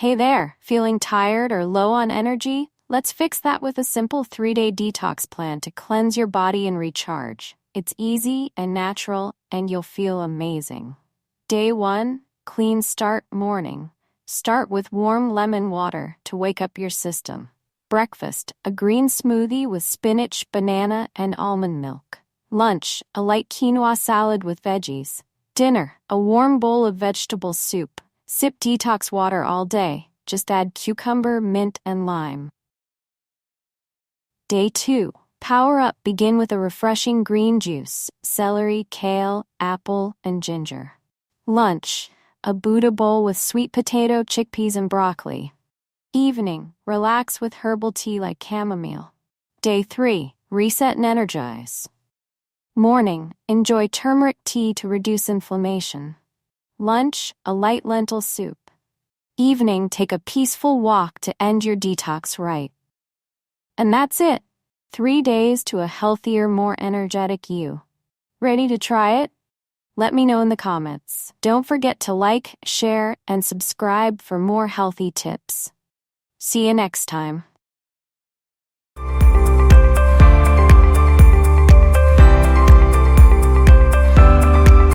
Hey there, feeling tired or low on energy? Let's fix that with a simple 3-day detox plan to cleanse your body and recharge. It's easy and natural, and you'll feel amazing. Day 1, clean start morning. Start with warm lemon water to wake up your system. Breakfast, a green smoothie with spinach, banana, and almond milk. Lunch, a light quinoa salad with veggies. Dinner, a warm bowl of vegetable soup. Sip detox water all day. Just add cucumber, mint, and lime. Day 2. Power up. Begin with a refreshing green juice, celery, kale, apple, and ginger. Lunch, a Buddha bowl with sweet potato, chickpeas, and broccoli. Evening, relax with herbal tea like chamomile. Day 3. Reset and energize. Morning, enjoy turmeric tea to reduce inflammation. Lunch, a light lentil soup. Evening, take a peaceful walk to end your detox right. And that's it. 3 days to a healthier, more energetic you. Ready to try it? Let me know in the comments. Don't forget to like, share, and subscribe for more healthy tips. See you next time.